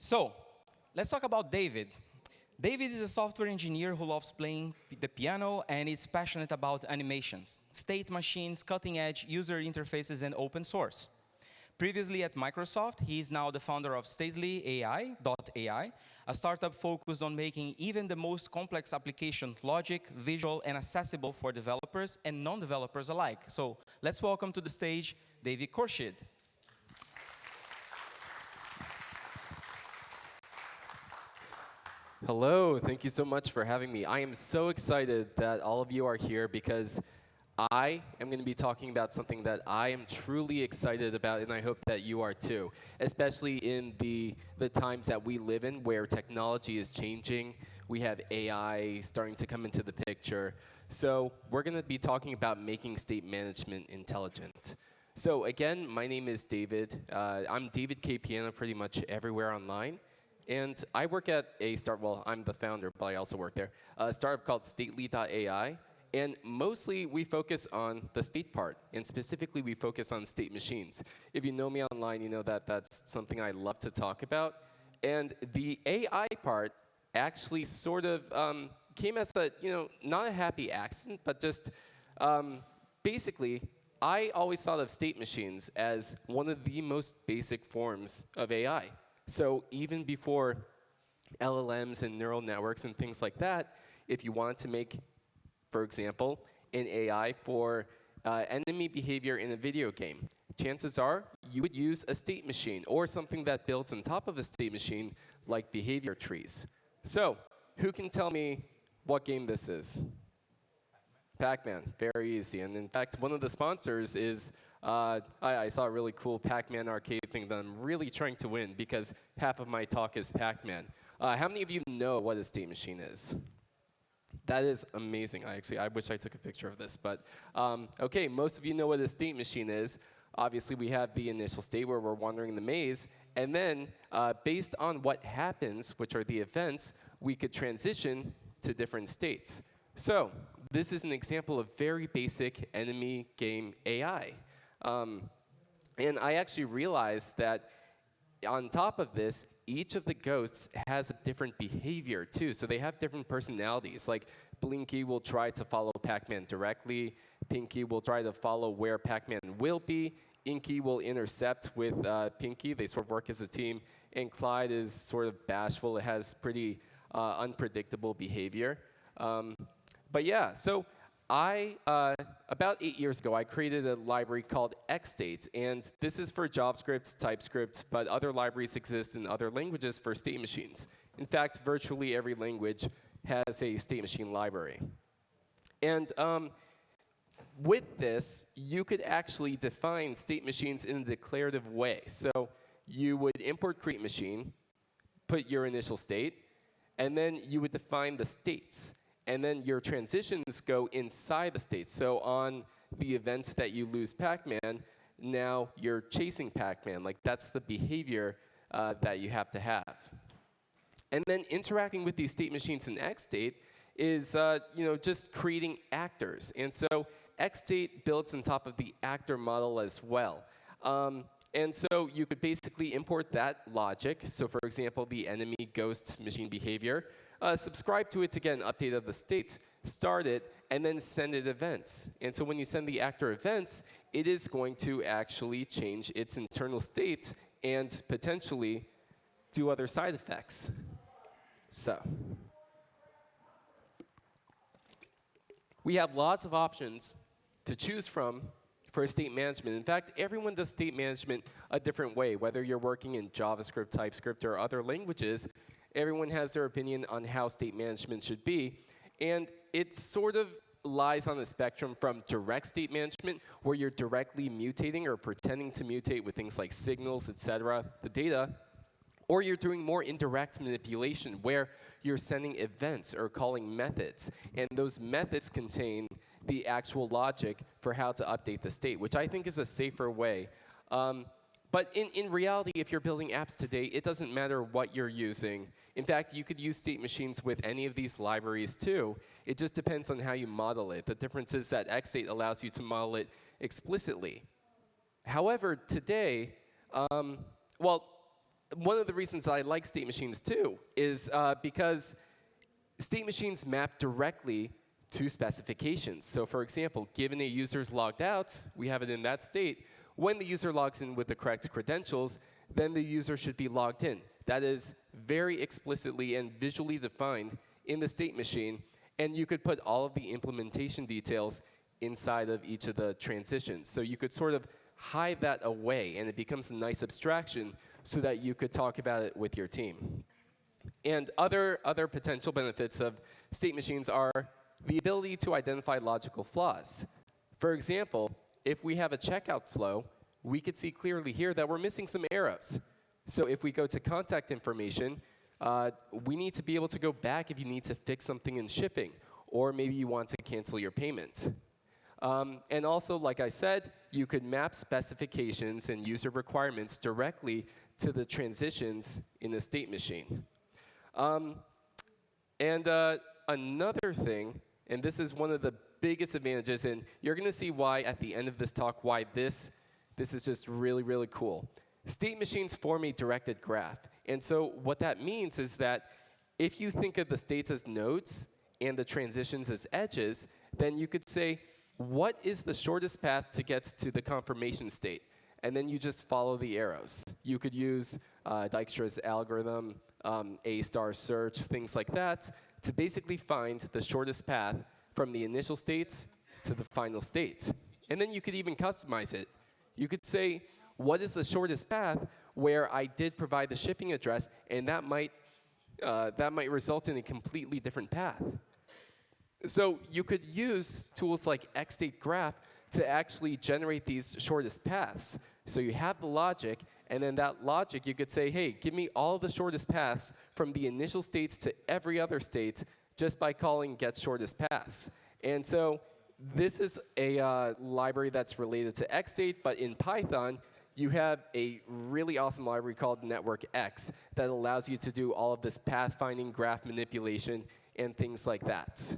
So, let's talk about David. David is a software engineer who loves playing the piano and is passionate about animations, state machines, cutting-edge user interfaces, and open source. Previously at Microsoft, he is now the founder of Stately AI, a startup focused on making even the most complex application logic, visual, and accessible for developers and non-developers alike. So let's welcome to the stage David Khourshid. Hello, thank you so much for having me. I am so excited that all of you are here because I am going to be talking about something that I am truly excited about, and I hope that you are too, especially in the times that we live in where technology is changing. We have AI starting to come into the picture. So we're going to be talking about making state management intelligent. So again, my name is David. I'm David K. Piano pretty much everywhere online. And I work at a well, I'm the founder, but I also work there, a startup called Stately.ai. And mostly we focus on the state part, and specifically we focus on state machines. If you know me online, you know that that's something I love to talk about. And the AI part actually sort of came as a, not a happy accident, but just basically, I always thought of state machines as one of the most basic forms of AI. So even before LLMs and neural networks and things like that, if you wanted to make, for example, an AI for enemy behavior in a video game, chances are you would use a state machine or something that builds on top of a state machine like behavior trees. So who can tell me what game this is? Pac-Man, very easy. And in fact, one of the sponsors is, I saw a really cool Pac-Man arcade thing that I'm really trying to win because half of my talk is Pac-Man. How many of you know what a state machine is? That is amazing. I wish I took a picture of this. But OK, most of you know what a state machine is. Obviously, we have the initial state where we're wandering the maze. And then, based on what happens, which are the events, we could transition to different states. So this is an example of very basic enemy game AI. And I actually realized that on top of this, each of the ghosts has a different behavior too. So they have different personalities. Like Blinky will try to follow Pac-Man directly. Pinky will try to follow where Pac-Man will be. Inky will intercept with Pinky. They sort of work as a team. And Clyde is sort of bashful. It has pretty unpredictable behavior. But yeah, so about 8 years ago, I created a library called XState. And this is for JavaScript, TypeScript, but other libraries exist in other languages for state machines. In fact, virtually every language has a state machine library. And with this, you could actually define state machines in a declarative way. So you would import create machine, put your initial state, and then you would define the states. And then your transitions go inside the state. So on the event that you lose Pac-Man, now you're chasing Pac-Man. Like that's the behavior that you have to have. And then interacting with these state machines in XState is just creating actors. And so XState builds on top of the actor model as well. And so you could basically import that logic. So for example, the enemy ghost machine behavior. Subscribe to it to get an update of the state, start it, and then send it events. And so when you send the actor events, it is going to actually change its internal state and potentially do other side effects. So we have lots of options to choose from for state management. In fact, everyone does state management a different way, whether you're working in JavaScript, TypeScript, or other languages. Everyone has their opinion on how state management should be. And it sort of lies on the spectrum from direct state management, where you're directly mutating or pretending to mutate with things like signals, et cetera, the data, or you're doing more indirect manipulation, where you're sending events or calling methods. And those methods contain the actual logic for how to update the state, which I think is a safer way. But in reality, if you're building apps today, it doesn't matter what you're using. In fact, you could use state machines with any of these libraries too. It just depends on how you model it. The difference is that XState allows you to model it explicitly. However, today, well, one of the reasons I like state machines too is because state machines map directly to specifications. So for example, given a user's logged out, we have it in that state. When the user logs in with the correct credentials, then the user should be logged in. That is very explicitly and visually defined in the state machine. And you could put all of the implementation details inside of each of the transitions. So you could sort of hide that away, and it becomes a nice abstraction so that you could talk about it with your team. And other potential benefits of state machines are the ability to identify logical flaws. For example, if we have a checkout flow, we could see clearly here that we're missing some arrows. So if we go to contact information, we need to be able to go back if you need to fix something in shipping, or maybe you want to cancel your payment. And also, like I said, you could map specifications and user requirements directly to the transitions in the state machine. Another thing, and this is one of the biggest advantages, and you're going to see why at the end of this talk, why this is just really, really cool. State machines form a directed graph. And so what that means is that if you think of the states as nodes and the transitions as edges, then you could say, what is the shortest path to get to the confirmation state? And then you just follow the arrows. You could use Dijkstra's algorithm, A-star search, things like that, to basically find the shortest path from the initial state to the final state. And then you could even customize it. You could say, what is the shortest path where I did provide the shipping address, and that might result in a completely different path. So you could use tools like XStateGraph to actually generate these shortest paths. So you have the logic, and then that logic, you could say, hey, give me all the shortest paths from the initial states to every other state just by calling getShortestPaths. And so this is a library that's related to XState, but in Python, you have a really awesome library called NetworkX that allows you to do all of this pathfinding, graph manipulation, and things like that.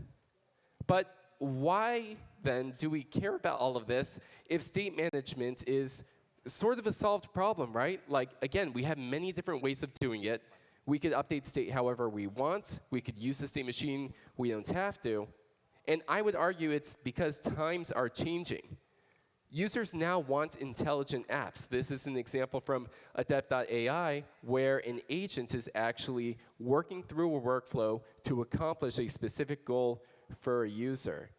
But why, then, do we care about all of this if state management is sort of a solved problem, right? Like, again, we have many different ways of doing it. We could update state however we want. We could use the state machine. We don't have to. And I would argue it's because times are changing. Users now want intelligent apps. This is an example from Adept.ai, where an agent is actually working through a workflow to accomplish a specific goal for a user.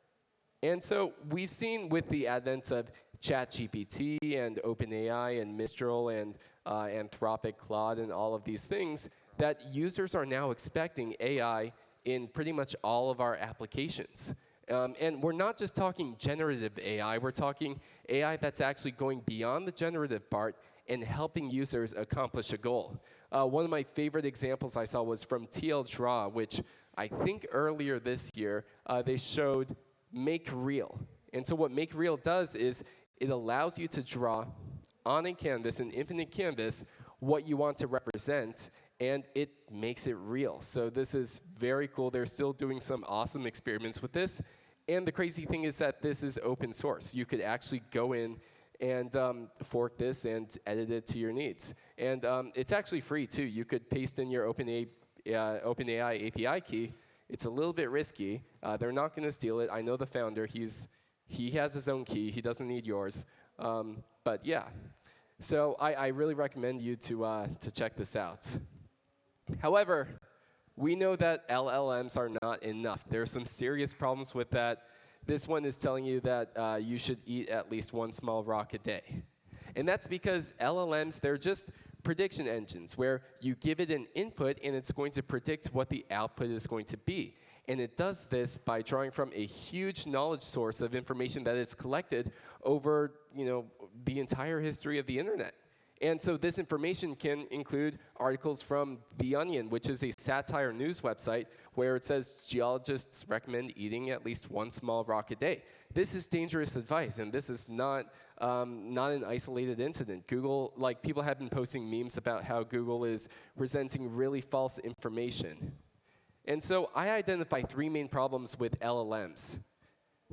And so we've seen with the advent of ChatGPT and OpenAI and Mistral and Anthropic Claude and all of these things that users are now expecting AI in pretty much all of our applications. And we're not just talking generative AI, we're talking AI that's actually going beyond the generative part and helping users accomplish a goal. One of my favorite examples I saw was from TL Draw, which I think earlier this year, they showed Make Real. And so what Make Real does is it allows you to draw on a canvas, an infinite canvas, what you want to represent, and it makes it real. So this is very cool. They're still doing some awesome experiments with this. And the crazy thing is that this is open source. You could actually go in and fork this and edit it to your needs. And it's actually free, too. You could paste in your OpenAI API key. It's a little bit risky. They're not going to steal it. I know the founder. He has his own key. He doesn't need yours. But yeah. So I really recommend you to check this out. However, we know that LLMs are not enough. There are some serious problems with that. This one is telling you that you should eat at least one small rock a day. And that's because LLMs, they're just prediction engines where you give it an input and it's going to predict what the output is going to be. And it does this by drawing from a huge knowledge source of information that it's collected over, the entire history of the internet. And so this information can include articles from The Onion, which is a satire news website where it says geologists recommend eating at least one small rock a day. This is dangerous advice, and this is not an isolated incident. Google, people have been posting memes about how Google is presenting really false information. And so I identify three main problems with LLMs.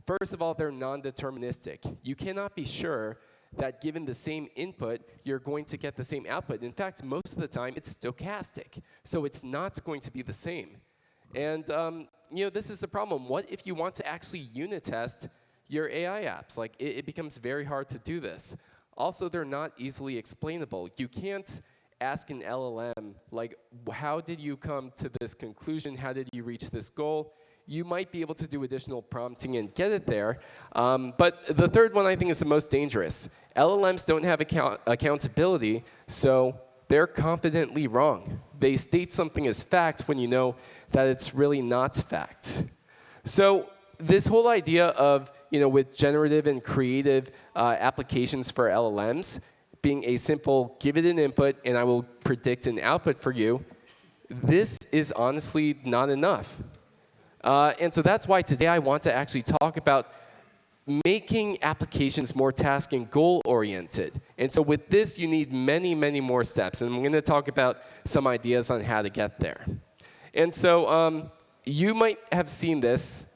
First of all, they're non-deterministic. You cannot be sure that given the same input, you're going to get the same output. In fact, most of the time, it's stochastic. So it's not going to be the same. And this is the problem. What if you want to actually unit test your AI apps? Like, it becomes very hard to do this. Also, they're not easily explainable. You can't ask an LLM, like, how did you come to this conclusion? How did you reach this goal? You might be able to do additional prompting and get it there. But the third one I think is the most dangerous. LLMs don't have accountability, so they're confidently wrong. They state something as fact when you know that it's really not fact. So this whole idea of, with generative and creative applications for LLMs, being a simple, give it an input and I will predict an output for you, this is honestly not enough. And so that's why today I want to actually talk about making applications more task and goal-oriented. And so with this, you need many, many more steps. And I'm going to talk about some ideas on how to get there. And so you might have seen this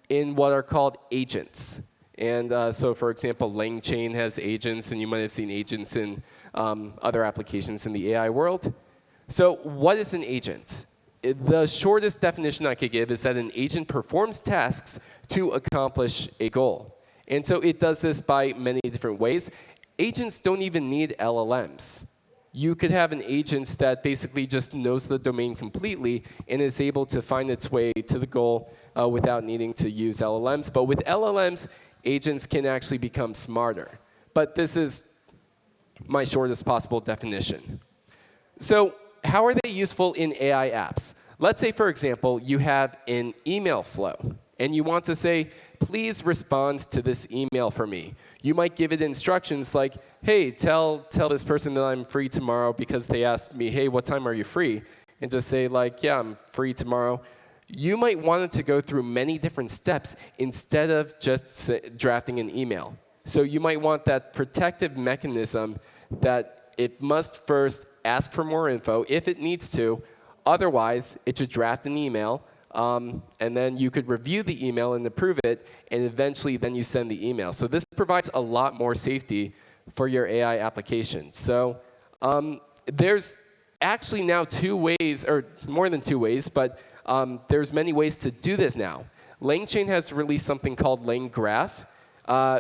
in what are called agents. And so, for example, LangChain has agents, and you might have seen agents in other applications in the AI world. So what is an agent? The shortest definition I could give is that an agent performs tasks to accomplish a goal. And so it does this by many different ways. Agents don't even need LLMs. You could have an agent that basically just knows the domain completely and is able to find its way to the goal without needing to use LLMs. But with LLMs, agents can actually become smarter. But this is my shortest possible definition. So how are they useful in AI apps? Let's say, for example, you have an email flow, and you want to say, please respond to this email for me. You might give it instructions like, hey, tell this person that I'm free tomorrow because they asked me, hey, what time are you free? And just say, like, yeah, I'm free tomorrow. You might want it to go through many different steps instead of just drafting an email. So you might want that protective mechanism that it must first ask for more info if it needs to. Otherwise, it should draft an email, and then you could review the email and approve it, and eventually then you send the email. So this provides a lot more safety for your AI application. So there's actually now two ways, or more than two ways, but there's many ways to do this now. LangChain has released something called LangGraph,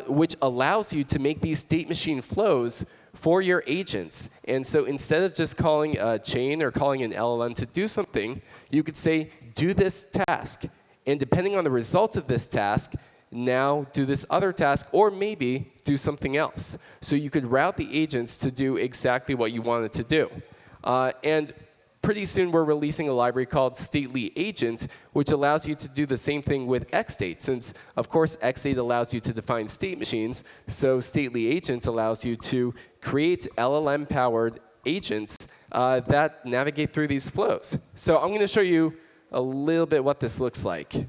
which allows you to make these state machine flows for your agents. And so instead of just calling a chain or calling an LLM to do something, you could say, do this task. And depending on the results of this task, now do this other task, or maybe do something else. So you could route the agents to do exactly what you wanted to do. And pretty soon we're releasing a library called Stately Agent, which allows you to do the same thing with XState, since, of course, XState allows you to define state machines. So Stately Agent allows you to create LLM-powered agents that navigate through these flows. So I'm going to show you a little bit what this looks like.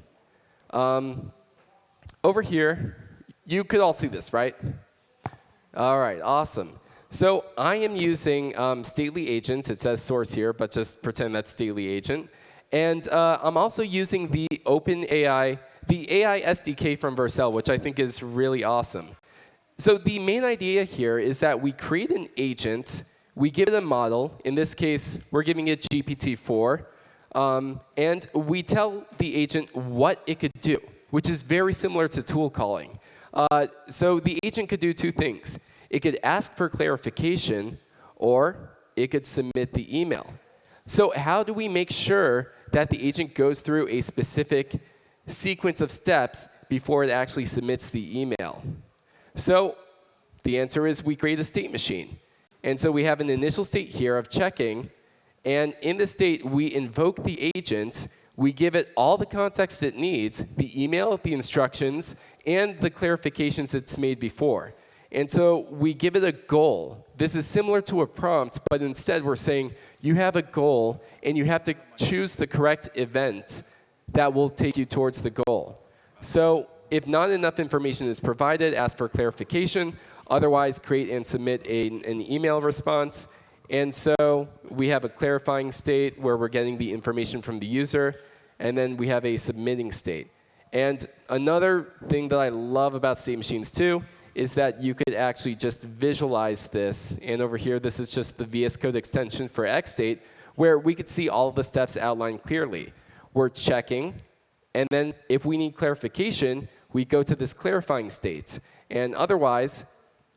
Over here, you could all see this, right? All right, awesome. So I am using Stately Agents. It says source here, but just pretend that's Stately Agent. And I'm also using the OpenAI, the AI SDK from Vercel, which I think is really awesome. So the main idea here is that we create an agent, we give it a model. In this case, we're giving it GPT-4. And we tell the agent what it could do, which is very similar to tool calling. So the agent could do two things. It could ask for clarification, or it could submit the email. So how do we make sure that the agent goes through a specific sequence of steps before it actually submits the email? So the answer is we create a state machine. And so we have an initial state here of checking. And in the state, we invoke the agent. We give it all the context it needs, the email, the instructions, and the clarifications it's made before. And so we give it a goal. This is similar to a prompt, but instead we're saying you have a goal, and you have to choose the correct event that will take you towards the goal. So if not enough information is provided, ask for clarification. Otherwise, create and submit an email response. And so we have a clarifying state where we're getting the information from the user, and then we have a submitting state. And another thing that I love about state machines too is that you could actually just visualize this. And over here, this is just the VS Code extension for XState, where we could see all of the steps outlined clearly. We're checking, and then if we need clarification, we go to this clarifying state. And otherwise,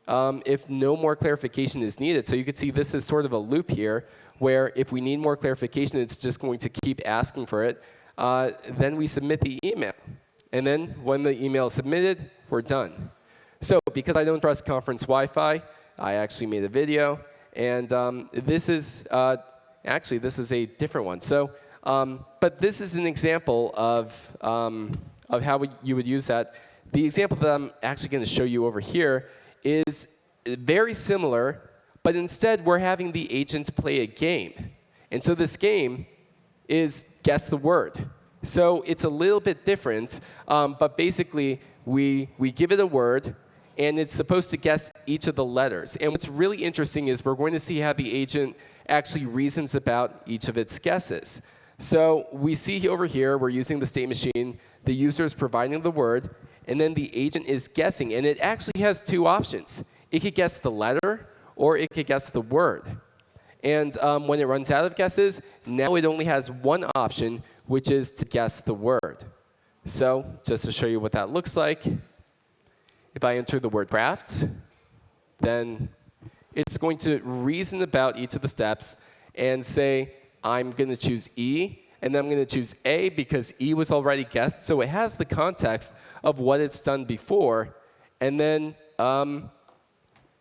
if no more clarification is needed, so you can see this is sort of a loop here, where if we need more clarification, it's just going to keep asking for it. Then we submit the email. And then when the email is submitted, we're done. So because I don't trust conference Wi-Fi, I actually made a video. And this is, actually, this is a different one. So, but this is an example of how you would use that. The example that I'm actually going to show you over here is very similar, but instead we're having the agents play a game. And so this game is guess the word. So it's a little bit different, but basically we give it a word, and it's supposed to guess each of the letters. And what's really interesting is we're going to see how the agent actually reasons about each of its guesses. So we see over here, we're using the state machine, the user is providing the word, and then the agent is guessing. And it actually has two options. It could guess the letter, or it could guess the word. And when it runs out of guesses, now it only has one option, which is to guess the word. So just to show you what that looks like, if I enter the word craft, then it's going to reason about each of the steps and say, I'm going to choose E, and then I'm going to choose A because E was already guessed. So it has the context of what it's done before, and then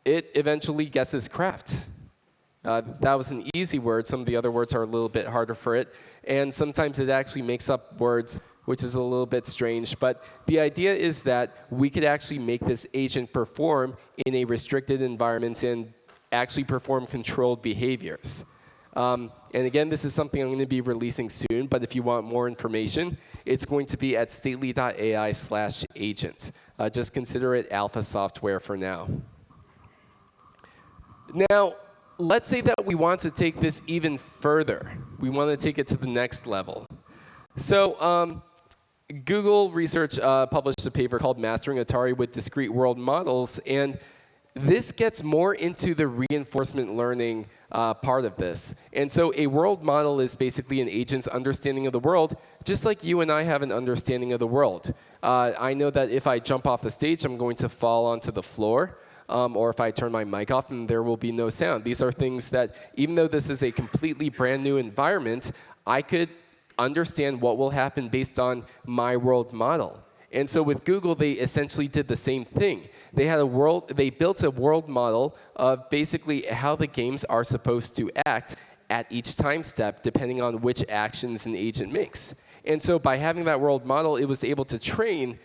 it eventually guesses craft. That was an easy word. Some of the other words are a little bit harder for it. And sometimes it actually makes up words, which is a little bit strange. But the idea is that we could actually make this agent perform in a restricted environment and actually perform controlled behaviors. And again, this is something I'm going to be releasing soon. But if you want more information, it's going to be at stately.ai/agent. Just consider it alpha software for now. Now, let's say that we want to take this even further. We want to take it to the next level. So Google Research published a paper called Mastering Atari with Discrete World Models. And this gets more into the reinforcement learning part of this. And so a world model is basically an agent's understanding of the world, just like you and I have an understanding of the world. I know that if I jump off the stage, I'm going to fall onto the floor. Or if I turn my mic off, then there will be no sound. These are things that, even though this is a completely brand new environment, I could understand what will happen based on my world model. And so with Google, they essentially did the same thing. They built a world model of basically how the games are supposed to act at each time step, depending on which actions an agent makes. And so by having that world model, it was able to train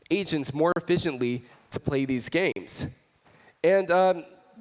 agents more efficiently to play these games. And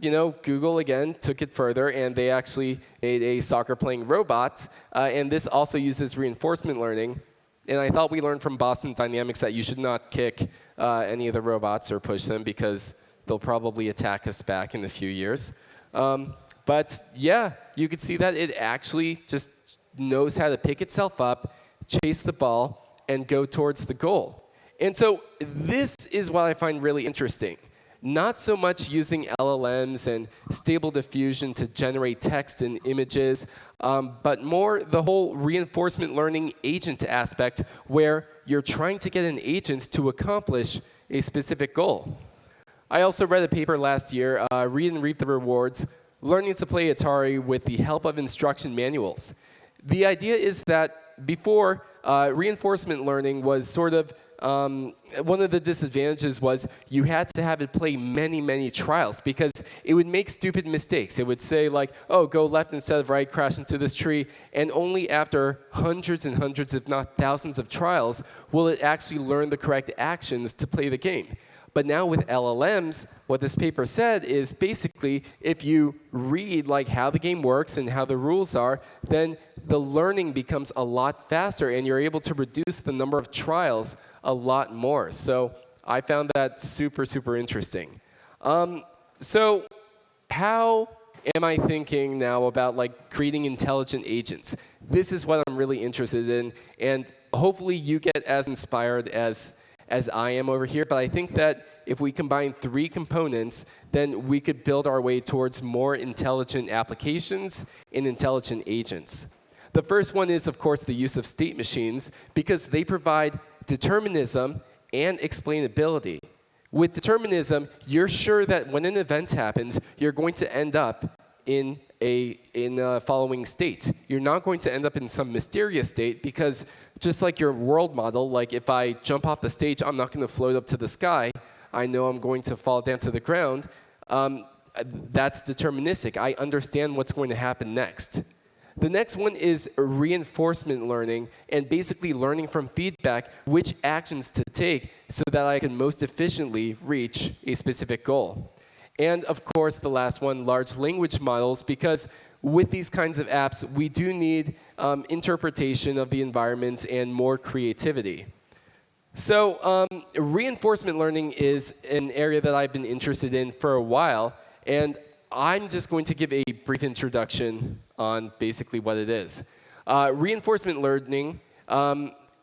you know, Google, again, took it further, and they actually made a soccer-playing robot. And this also uses reinforcement learning. And I thought we learned from Boston Dynamics that you should not kick any of the robots or push them because they'll probably attack us back in a few years. But yeah, you could see that it actually just knows how to pick itself up, chase the ball, and go towards the goal. And so this is what I find really interesting. Not so much using LLMs and stable diffusion to generate text and images, but more the whole reinforcement learning agent aspect where you're trying to get an agent to accomplish a specific goal. I also read a paper last year, Read and Reap the Rewards, Learning to Play Atari with the Help of Instruction Manuals. The idea is that before, reinforcement learning was sort of one of the disadvantages was you had to have it play many, many trials because it would make stupid mistakes. It would say like, oh, go left instead of right, crash into this tree, and only after hundreds and hundreds, if not thousands of trials, will it actually learn the correct actions to play the game. But now with LLMs, what this paper said is basically if you read like how the game works and how the rules are, then the learning becomes a lot faster and you're able to reduce the number of trials a lot more. So I found that super, super interesting. So how am I thinking now about like creating intelligent agents? This is what I'm really interested in, and hopefully you get as inspired as I am over here. But I think that if we combine 3 components, then we could build our way towards more intelligent applications and intelligent agents. The first one is, of course, the use of state machines, because they provide determinism and explainability. With determinism, you're sure that when an event happens, you're going to end up in a following state. You're not going to end up in some mysterious state, because just like your world model, like if I jump off the stage, I'm not going to float up to the sky. I know I'm going to fall down to the ground. That's deterministic. I understand what's going to happen next. The next one is reinforcement learning, and basically learning from feedback which actions to take so that I can most efficiently reach a specific goal. And of course, the last one, large language models, because with these kinds of apps, we do need interpretation of the environments and more creativity. So reinforcement learning is an area that I've been interested in for a while, and I'm just going to give a brief introduction on basically what it is. Reinforcement learning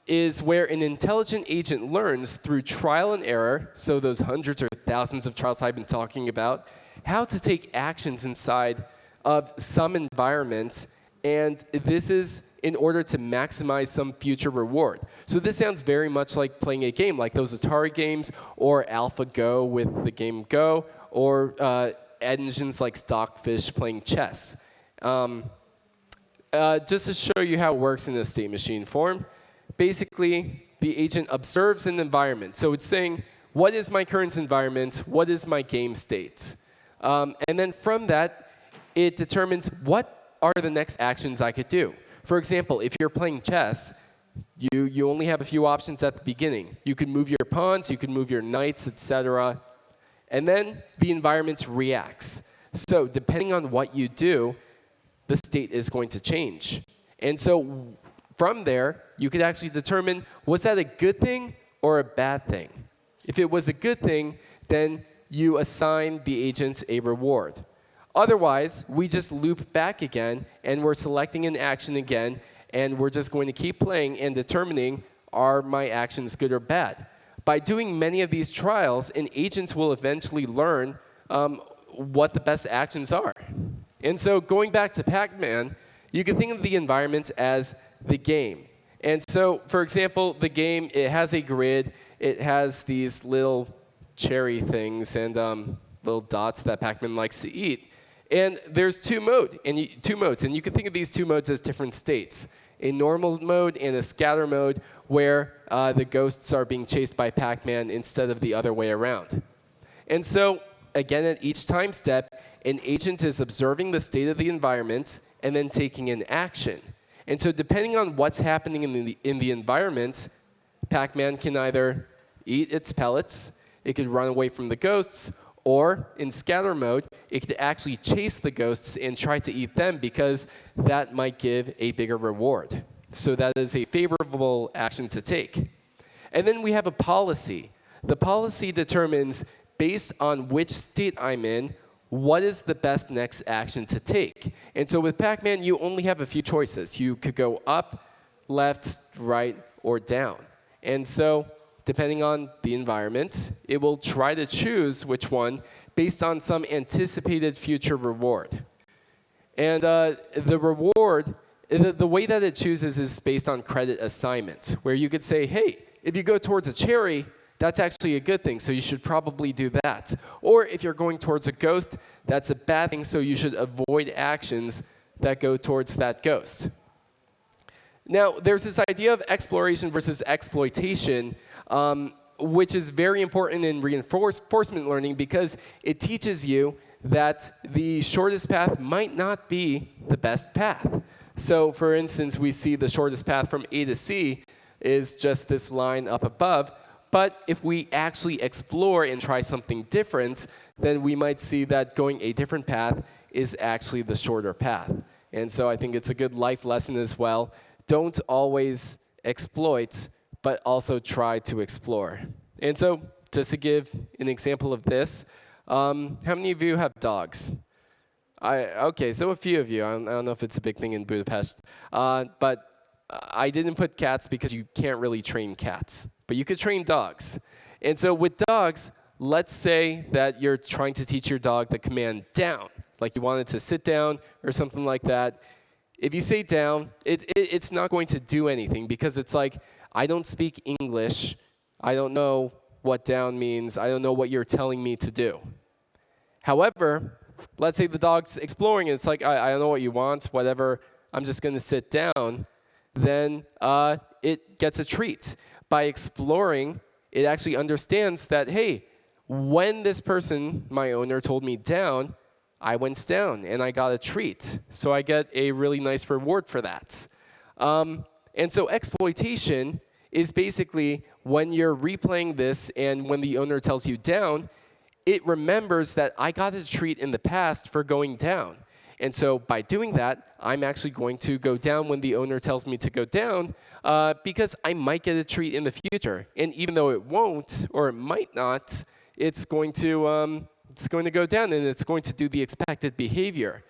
is where an intelligent agent learns through trial and error, so those hundreds or thousands of trials I've been talking about, how to take actions inside of some environment, and this is in order to maximize some future reward. So this sounds very much like playing a game, like those Atari games, or AlphaGo with the game Go, or engines like Stockfish playing chess. Just to show you how it works in a state machine form, basically, the agent observes an environment. So it's saying, what is my current environment? What is my game state? And then from that, it determines what are the next actions I could do. For example, if you're playing chess, you only have a few options at the beginning. You can move your pawns, you can move your knights, etc. And then the environment reacts. So depending on what you do, the state is going to change. And so from there, you could actually determine, was that a good thing or a bad thing? If it was a good thing, then you assign the agents a reward. Otherwise, we just loop back again, and we're selecting an action again, and we're just going to keep playing and determining, are my actions good or bad? By doing many of these trials, an agent will eventually learn what the best actions are. And so going back to Pac-Man, you can think of the environment as the game. And so, for example, the game, it has a grid. It has these little cherry things and little dots that Pac-Man likes to eat. And there's two modes, and you can think of these 2 modes as different states. A normal mode and a scatter mode, where the ghosts are being chased by Pac-Man instead of the other way around. And so, again, at each time step, an agent is observing the state of the environment and then taking an action. And so depending on what's happening in the environment, Pac-Man can either eat its pellets, it could run away from the ghosts, or in scatter mode, it could actually chase the ghosts and try to eat them, because that might give a bigger reward. So that is a favorable action to take. And then we have a policy. The policy determines, based on which state I'm in, what is the best next action to take. And so with Pac-Man, you only have a few choices. You could go up, left, right, or down. And so depending on the environment, it will try to choose which one based on some anticipated future reward. And the reward, the way that it chooses is based on credit assignment, where you could say, hey, if you go towards a cherry, that's actually a good thing, so you should probably do that. Or if you're going towards a ghost, that's a bad thing, so you should avoid actions that go towards that ghost. Now, there's this idea of exploration versus exploitation, which is very important in reinforcement learning, because it teaches you that the shortest path might not be the best path. So for instance, we see the shortest path from A to C is just this line up above. But if we actually explore and try something different, then we might see that going a different path is actually the shorter path. And so I think it's a good life lesson as well. Don't always exploit, but also try to explore. And so just to give an example of this, how many of you have dogs? Okay, so a few of you. I don't know if it's a big thing in Budapest. But I didn't put cats because you can't really train cats. But you could train dogs. And so with dogs, let's say that you're trying to teach your dog the command down, like you want it to sit down or something like that. If you say down, it's not going to do anything because it's like, I don't speak English. I don't know what down means. I don't know what you're telling me to do. However, let's say the dog's exploring and it's like, I don't know what you want, whatever, I'm just going to sit down. Then it gets a treat. By exploring, it actually understands that, hey, when this person, my owner, told me down, I went down and I got a treat. So I get a really nice reward for that. And so exploitation is basically when you're replaying this and when the owner tells you down, it remembers that I got a treat in the past for going down. And so by doing that, I'm actually going to go down when the owner tells me to go down because I might get a treat in the future. And even though it won't or it might not, it's going to go down and it's going to do the expected behavior.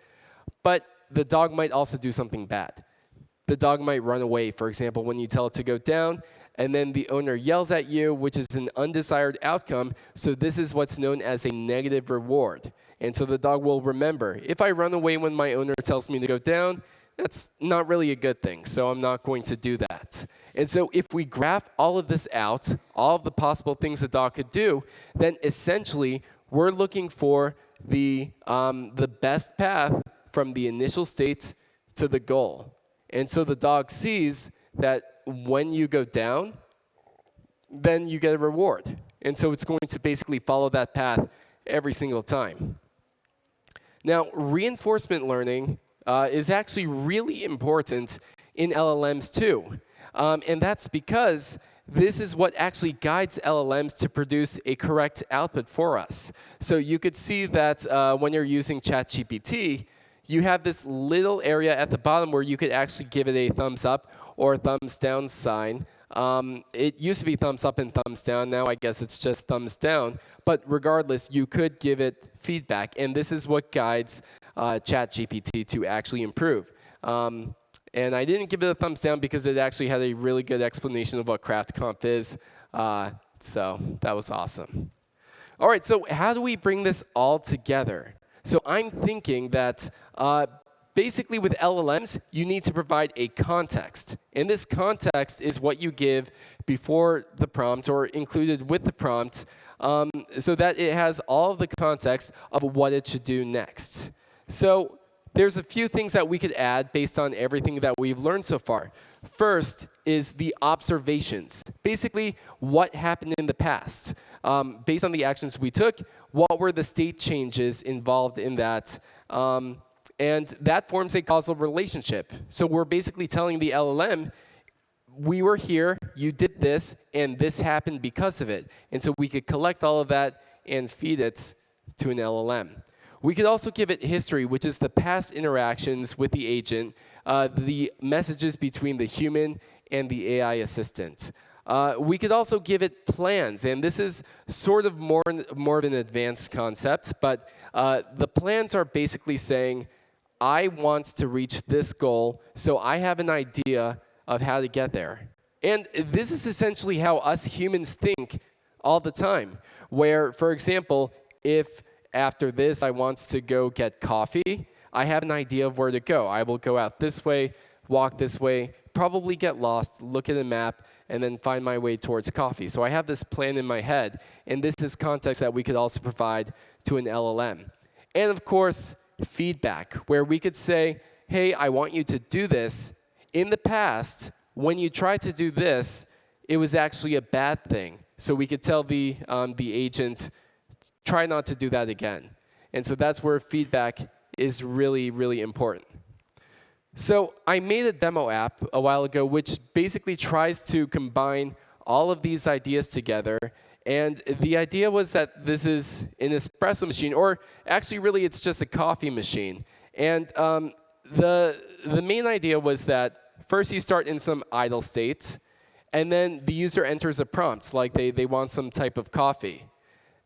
But the dog might also do something bad. The dog might run away, for example, when you tell it to go down, and then the owner yells at you, which is an undesired outcome. So this is what's known as a negative reward. And so the dog will remember, if I run away when my owner tells me to go down, that's not really a good thing, so I'm not going to do that. And so if we graph all of this out, all of the possible things a dog could do, then essentially we're looking for the best path from the initial state to the goal. And so the dog sees that when you go down, then you get a reward. And so it's going to basically follow that path every single time. Now, reinforcement learning is actually really important in LLMs too. And that's because this is what actually guides LLMs to produce a correct output for us. So you could see that when you're using ChatGPT, you have this little area at the bottom where you could actually give it a thumbs up or thumbs down sign. It used to be thumbs up and thumbs down. Now I guess it's just thumbs down. But regardless, you could give it feedback. And this is what guides ChatGPT to actually improve. And I didn't give it a thumbs down because it actually had a really good explanation of what CraftHub is. So that was awesome. All right, so how do we bring this all together? So I'm thinking that basically with LLMs, you need to provide a context. And this context is what you give before the prompt or included with the prompt so that it has all of the context of what it should do next. So there's a few things that we could add based on everything that we've learned so far. First is the observations. Basically, what happened in the past. Based on the actions we took, what were the state changes involved in that? And that forms a causal relationship. So we're basically telling the LLM, we were here, you did this, and this happened because of it. And so we could collect all of that and feed it to an LLM. We could also give it history, which is the past interactions with the agent, the messages between the human and the AI assistant. We could also give it plans, and this is sort of more of an advanced concept, but the plans are basically saying, I want to reach this goal, so I have an idea of how to get there. And this is essentially how us humans think all the time, where, for example, if after this I want to go get coffee, I have an idea of where to go. I will go out this way, walk this way, probably get lost, look at a map, and then find my way towards coffee. So I have this plan in my head, and this is context that we could also provide to an LLM. And of course, feedback, where we could say, hey, I want you to do this. In the past, when you tried to do this, it was actually a bad thing. So we could tell the agent, try not to do that again. And so that's where feedback is really, really important. So I made a demo app a while ago which basically tries to combine all of these ideas together. And the idea was that this is an espresso machine, or actually really it's just a coffee machine. And the main idea was that first you start in some idle state, and then the user enters a prompt, like they want some type of coffee.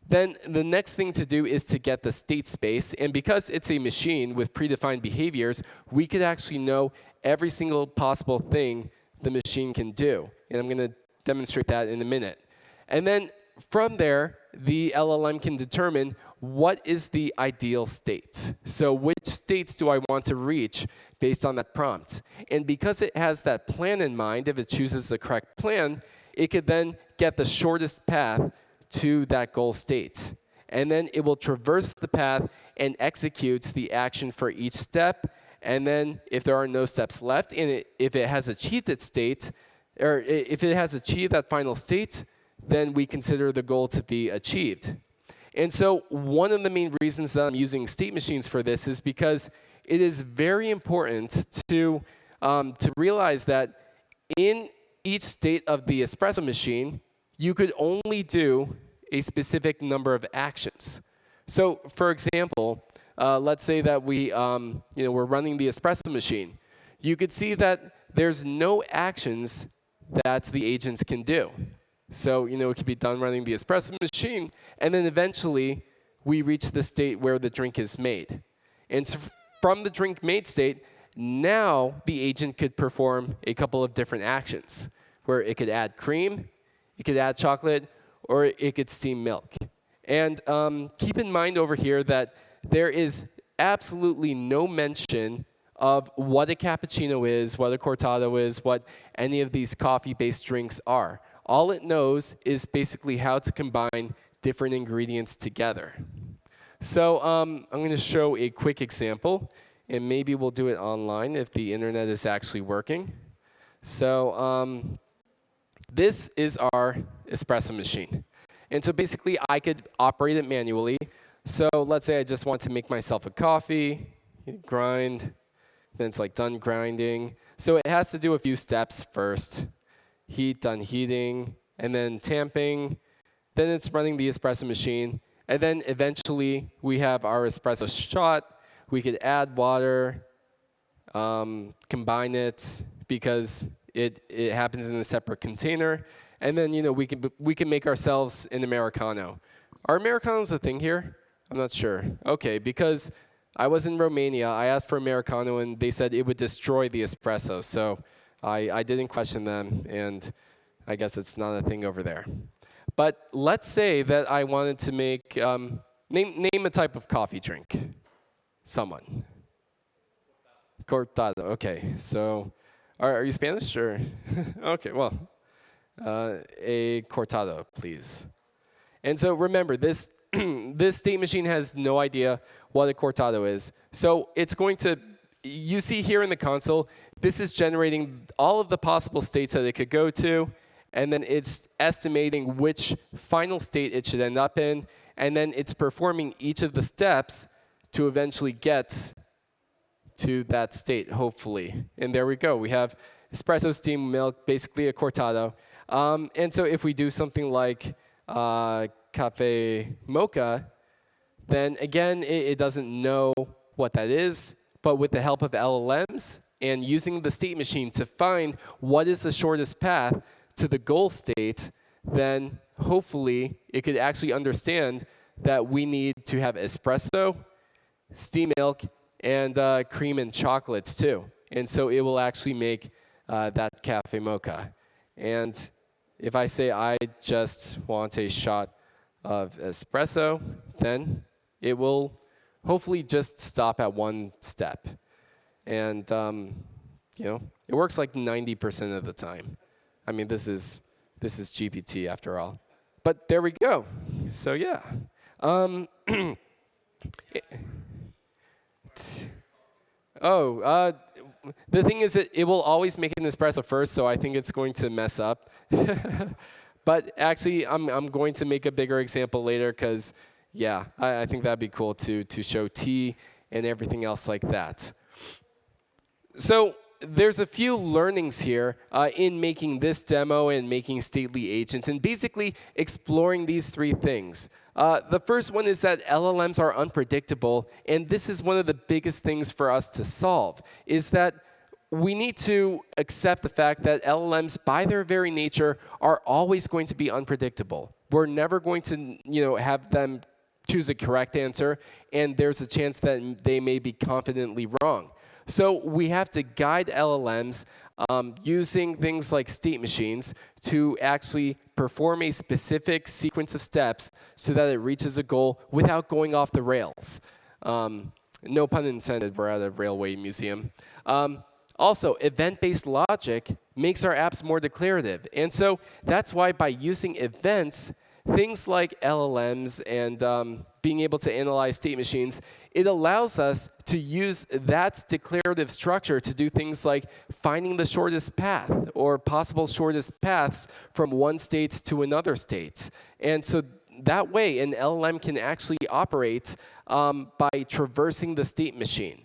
Then the next thing to do is to get the state space. And because it's a machine with predefined behaviors, we could actually know every single possible thing the machine can do. And I'm going to demonstrate that in a minute. And then from there, the LLM can determine what is the ideal state. So which states do I want to reach based on that prompt? And because it has that plan in mind, if it chooses the correct plan, it could then get the shortest path to that goal state. And then it will traverse the path and executes the action for each step. And then if there are no steps left, and if it has achieved its state, or if it has achieved that final state, then we consider the goal to be achieved. And so one of the main reasons that I'm using state machines for this is because it is very important to realize that in each state of the espresso machine, you could only do a specific number of actions. So for example, let's say that we're running the espresso machine. You could see that there's no actions that the agents can do. So, it could be done running the espresso machine, and then eventually we reach the state where the drink is made. And so from the drink made state, now the agent could perform a couple of different actions, where it could add cream, it could add chocolate, or it could steam milk. And keep in mind over here that there is absolutely no mention of what a cappuccino is, what a cortado is, what any of these coffee-based drinks are. All it knows is basically how to combine different ingredients together. So I'm going to show a quick example, and maybe we'll do it online if the internet is actually working. So this is our espresso machine. And so basically, I could operate it manually. So let's say I just want to make myself a coffee, grind, then it's like done grinding. So it has to do a few steps first. Heat, done heating, and then tamping. Then it's running the espresso machine. And then eventually, we have our espresso shot. We could add water, combine it, because it happens in a separate container. And then, we can make ourselves an Americano. Are Americanos a thing here? I'm not sure. OK, because I was in Romania. I asked for Americano, and they said it would destroy the espresso. So I didn't question them, and I guess it's not a thing over there. But let's say that I wanted to make, name a type of coffee drink. Someone. Cortado. OK, so are you Spanish? Or OK, well, a cortado, please. And so remember, this state machine has no idea what a cortado is. So it's going to, you see here in the console, this is generating all of the possible states that it could go to, and then it's estimating which final state it should end up in, and then it's performing each of the steps to eventually get to that state, hopefully. And there we go. We have espresso, steamed milk, basically a cortado. And so if we do something like cafe mocha, then again, it doesn't know what that is. But with the help of LLMs and using the state machine to find what is the shortest path to the goal state, then hopefully it could actually understand that we need to have espresso, steamed milk, and cream and chocolates too. And so it will actually make that cafe mocha. And if I say I just want a shot of espresso, then it will hopefully just stop at one step. And it works like 90% of the time. I mean, this is GPT after all. But there we go. So yeah. The thing is that it will always make an espresso first, so I think it's going to mess up. But actually, I'm going to make a bigger example later because, yeah, I think that'd be cool to show tea and everything else like that. So there's a few learnings here in making this demo and making stately agents and basically exploring these three things. The first one is that LLMs are unpredictable, and this is one of the biggest things for us to solve, is that we need to accept the fact that LLMs, by their very nature, are always going to be unpredictable. We're never going to have them choose a correct answer, and there's a chance that they may be confidently wrong. So we have to guide LLMs using things like state machines to actually perform a specific sequence of steps so that it reaches a goal without going off the rails. No pun intended, we're at a railway museum. Also, event-based logic makes our apps more declarative. And so that's why by using events, things like LLMs and being able to analyze state machines, it allows us to use that declarative structure to do things like finding the shortest path or possible shortest paths from one state to another state. And so that way, an LLM can actually operate by traversing the state machine.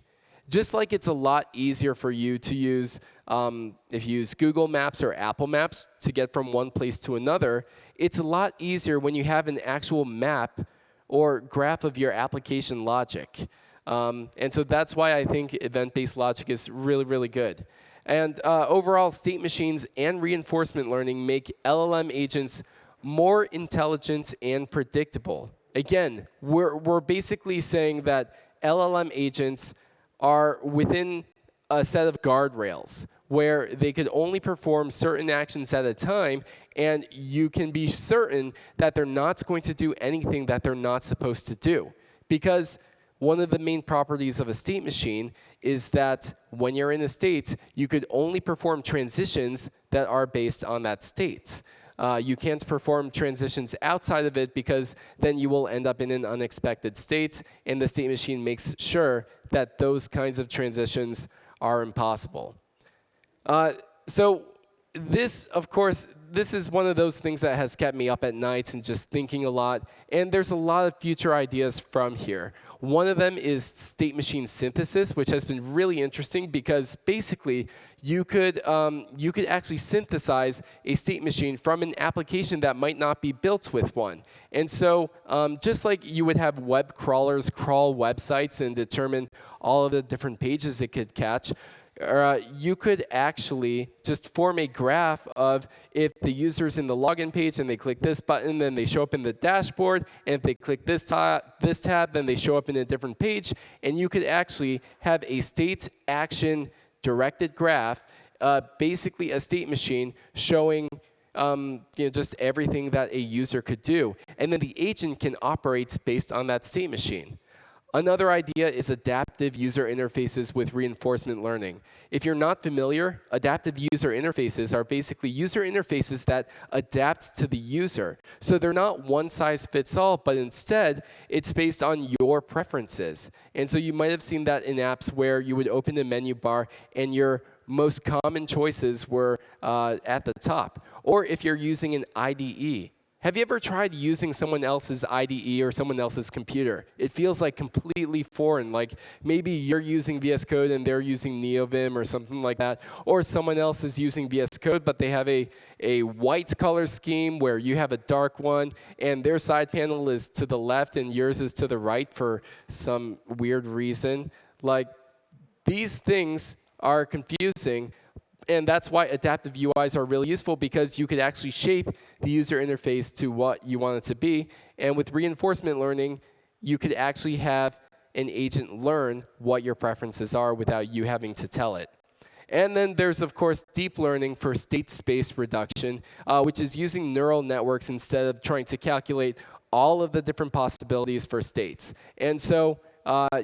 Just like it's a lot easier for you to use, if you use Google Maps or Apple Maps to get from one place to another, it's a lot easier when you have an actual map or graph of your application logic. And so that's why I think event-based logic is really, really good. And overall, state machines and reinforcement learning make LLM agents more intelligent and predictable. Again, we're basically saying that LLM agents are within a set of guardrails where they could only perform certain actions at a time, and you can be certain that they're not going to do anything that they're not supposed to do. Because one of the main properties of a state machine is that when you're in a state, you could only perform transitions that are based on that state. You can't perform transitions outside of it because then you will end up in an unexpected state, and the state machine makes sure that those kinds of transitions are impossible. So this, of course, this is one of those things that has kept me up at night and just thinking a lot, and there's a lot of future ideas from here. One of them is state machine synthesis, which has been really interesting because basically you could actually synthesize a state machine from an application that might not be built with one. And so just like you would have web crawlers crawl websites and determine all of the different pages it could catch, you could actually just form a graph of if the user's in the login page and they click this button, then they show up in the dashboard, and if they click this tab, then they show up in a different page, and you could actually have a state action directed graph, basically a state machine showing just everything that a user could do, and then the agent can operate based on that state machine. Another idea is adaptive user interfaces with reinforcement learning. If you're not familiar, adaptive user interfaces are basically user interfaces that adapt to the user. So they're not one size fits all, but instead, it's based on your preferences. And so you might have seen that in apps where you would open a menu bar and your most common choices were at the top. Or if you're using an IDE. Have you ever tried using someone else's IDE or someone else's computer? It feels like completely foreign, like maybe you're using VS Code and they're using NeoVim or something like that, or someone else is using VS Code, but they have a white color scheme where you have a dark one, and their side panel is to the left and yours is to the right for some weird reason. Like, these things are confusing. And that's why adaptive UIs are really useful, because you could actually shape the user interface to what you want it to be. And with reinforcement learning, you could actually have an agent learn what your preferences are without you having to tell it. And then there's, of course, deep learning for state space reduction, which is using neural networks instead of trying to calculate all of the different possibilities for states. And so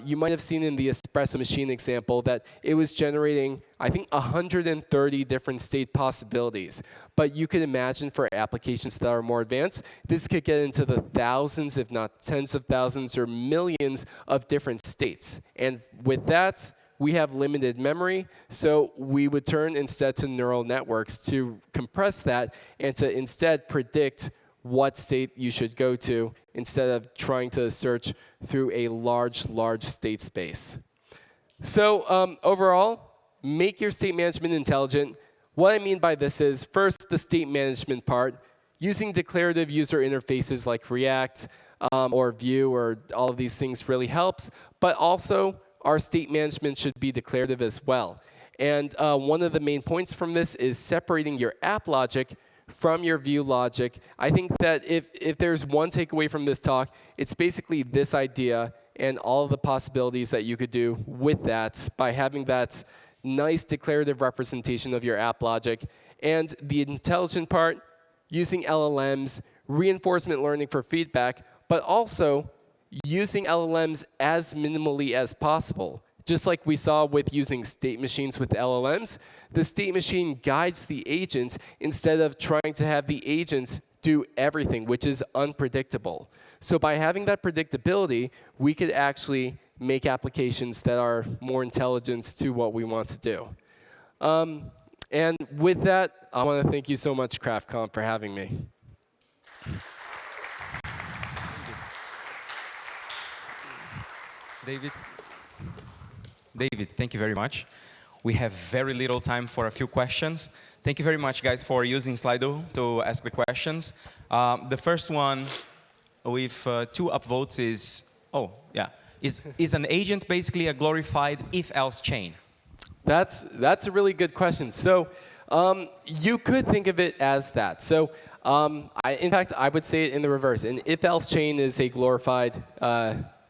you might have seen in the espresso machine example that it was generating, I think, 130 different state possibilities. But you could imagine for applications that are more advanced, this could get into the thousands, if not tens of thousands or millions of different states. And with that, we have limited memory, so we would turn instead to neural networks to compress that and to instead predict what state you should go to instead of trying to search through a large state space. So overall, make your state management intelligent. What I mean by this is, first, the state management part. Using declarative user interfaces like React or Vue or all of these things really helps, but also our state management should be declarative as well. And one of the main points from this is separating your app logic from your view logic. I think that if there's one takeaway from this talk, it's basically this idea and all of the possibilities that you could do with that by having that nice declarative representation of your app logic. And the intelligent part, using LLMs, reinforcement learning for feedback, but also using LLMs as minimally as possible. Just like we saw with using state machines with LLMs, the state machine guides the agent instead of trying to have the agents do everything, which is unpredictable. So by having that predictability, we could actually make applications that are more intelligent to what we want to do. And with that, I want to thank you so much, CraftComp, for having me. David, thank you very much. We have very little time for a few questions. Thank you very much, guys, for using Slido to ask the questions. The first one with 2 upvotes is, is an agent basically a glorified if-else chain? That's a really good question. So you could think of it as that. So in fact, I would say it in the reverse. An if-else chain is a glorified,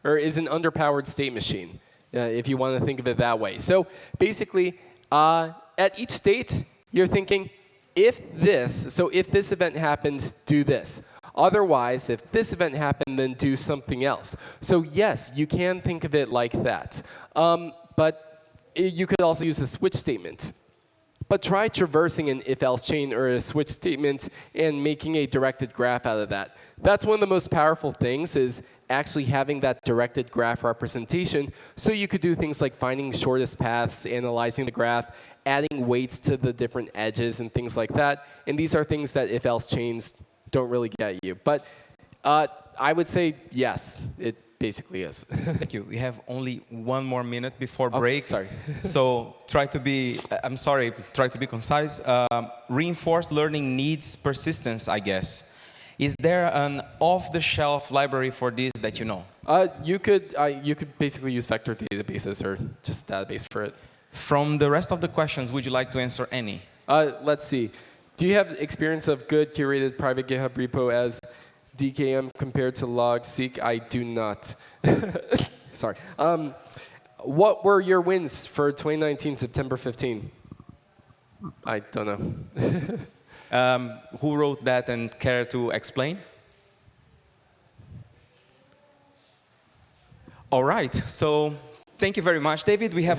or is an underpowered state machine, if you want to think of it that way. So basically, at each state, you're thinking, if this event happened, do this. Otherwise, if this event happened, then do something else. So yes, you can think of it like that. But you could also use a switch statement. But try traversing an if-else chain or a switch statement and making a directed graph out of that. That's one of the most powerful things, is actually having that directed graph representation. So you could do things like finding shortest paths, analyzing the graph, adding weights to the different edges and things like that. And these are things that if-else chains don't really get you. But I would say yes, it basically is. Thank you. We have only 1 more minute before break. Sorry. So try to be, try to be concise. Reinforced learning needs persistence, I guess. Is there an off-the-shelf library for this that you know? You could basically use vector databases or just database for it. From the rest of the questions, would you like to answer any? Let's see. Do you have experience of good curated private GitHub repo as DKM compared to log-seq? I do not. Sorry. What were your wins for 2019, September 15? I don't know. Who wrote that and care to explain? All right. So thank you very much, David. We have